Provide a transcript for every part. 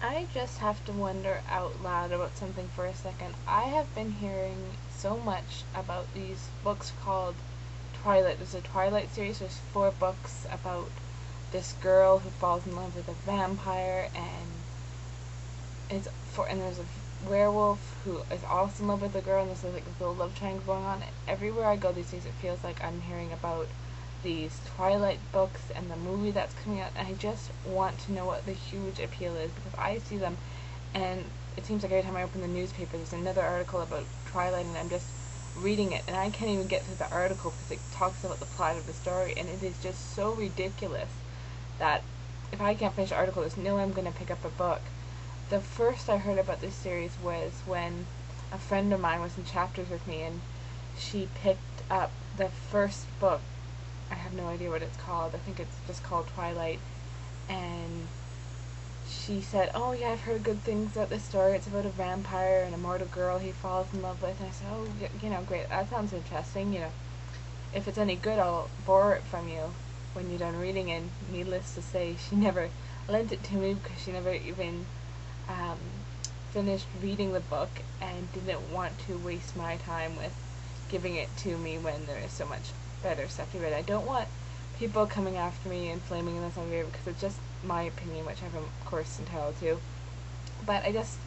I just have to wonder out loud about something for a second. I have been hearing so much about these books called Twilight. There's a Twilight series. There's 4 books about this girl who falls in love with a vampire, and there's a werewolf who is also in love with the girl, and there's like this little love triangle going on. Everywhere I go these days, it feels like I'm hearing about these Twilight books and the movie that's coming out, and I just want to know what the huge appeal is, because I see them, and it seems like every time I open the newspaper there's another article about Twilight, and I'm just reading it, and I can't even get through the article because it talks about the plot of the story, and it is just so ridiculous that if I can't finish the article, there's no way I'm going to pick up a book. The first I heard about this series was when a friend of mine was in chapters with me, and she picked up the first book. I have no idea what it's called. I think it's just called Twilight. And she said, "Oh yeah, I've heard good things about this story. It's about a vampire and a mortal girl he falls in love with." And I said, "Oh, great. That sounds interesting. If it's any good, I'll borrow it from you when you're done reading." And needless to say, she never lent it to me because she never even finished reading the book and didn't want to waste my time with giving it to me when there is so much better stuff to read. I don't want people coming after me and flaming this on video because it's just my opinion, which I'm of course entitled to. But I just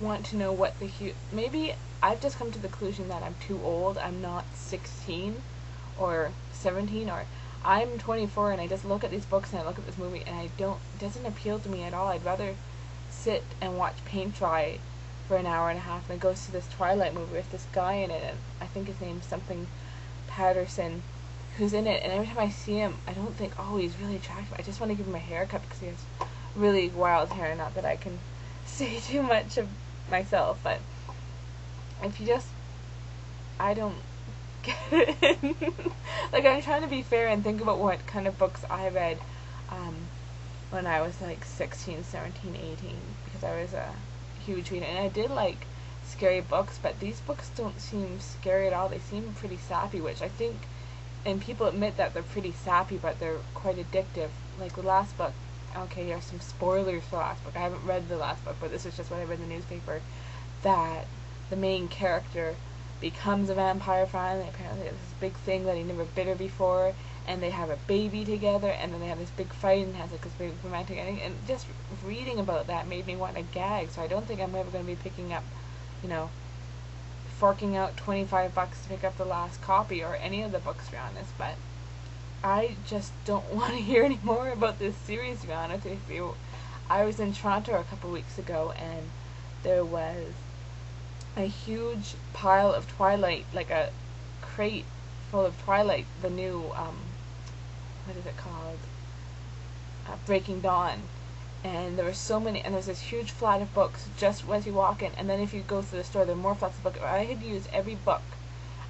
want to know what maybe I've just come to the conclusion that I'm too old. I'm not 16 or 17, or I'm 24, and I just look at these books and I look at this movie and it doesn't appeal to me at all. I'd rather sit and watch paint dry for an hour and a half, and it goes to this Twilight movie with this guy in it, and I think his name's something Patterson, who's in it, and every time I see him, I don't think, oh, he's really attractive. I just want to give him a haircut because he has really wild hair. Not that I can say too much of myself, but if you just, I don't get it. Like, I'm trying to be fair and think about what kind of books I read when I was like 16, 17, 18, because I was a huge reader, and I did like scary books, but these books don't seem scary at all. They seem pretty sappy, which I think, and people admit that they're pretty sappy, but they're quite addictive. Like the last book, okay, here's some spoilers for the last book. I haven't read the last book, but this is just what I read in the newspaper, that the main character becomes a vampire finally. Apparently it's this big thing that he never bit her before, and they have a baby together, and then they have this big fight and has like this big romantic ending, and just reading about that made me want to gag. So I don't think I'm ever going to be picking up, forking out $25 to pick up the last copy or any of the books, to be honest. But I just don't want to hear any more about this series, to be honest with you. I was in Toronto a couple weeks ago, and there was a huge pile of Twilight, like a crate full of Twilight, the new, what is it called? Breaking Dawn. And there were so many, and there's this huge flat of books just as you walk in, and then if you go through the store, there are more flats of books. If I had used every book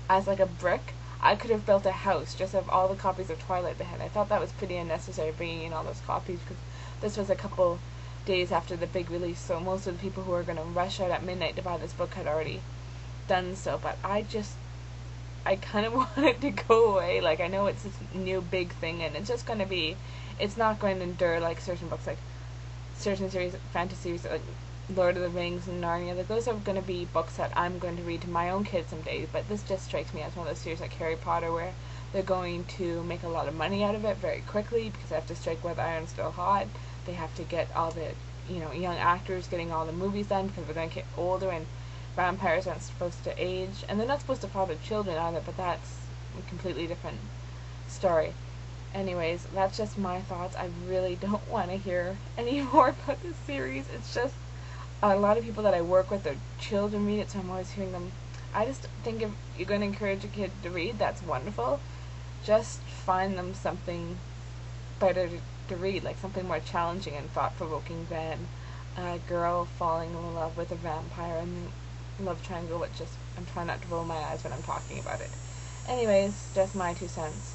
as like a brick, I could have built a house just of all the copies of Twilight they had. I thought that was pretty unnecessary, bringing in all those copies, because this was a couple days after the big release, so most of the people who were going to rush out at midnight to buy this book had already done so. But I kind of want it to go away. Like, I know it's this new big thing, and it's not going to endure like certain books, like certain series, fantasy series, like Lord of the Rings and Narnia. Like, those are going to be books that I'm going to read to my own kids someday. But this just strikes me as one of those series like Harry Potter, where they're going to make a lot of money out of it very quickly because they have to strike while the iron's still hot. They have to get all the young actors getting all the movies done because they're going to get older, and vampires aren't supposed to age, and they're not supposed to father children either, but that's a completely different story. Anyways, that's just my thoughts. I really don't want to hear any more about this series. It's just a lot of people that I work with, their children read it, so I'm always hearing them. I just think if you're going to encourage a kid to read, that's wonderful. Just find them something better to read, like something more challenging and thought-provoking than a girl falling in love with a vampire and love triangle, which just, I'm trying not to roll my eyes when I'm talking about it. Anyways, just my 2 cents.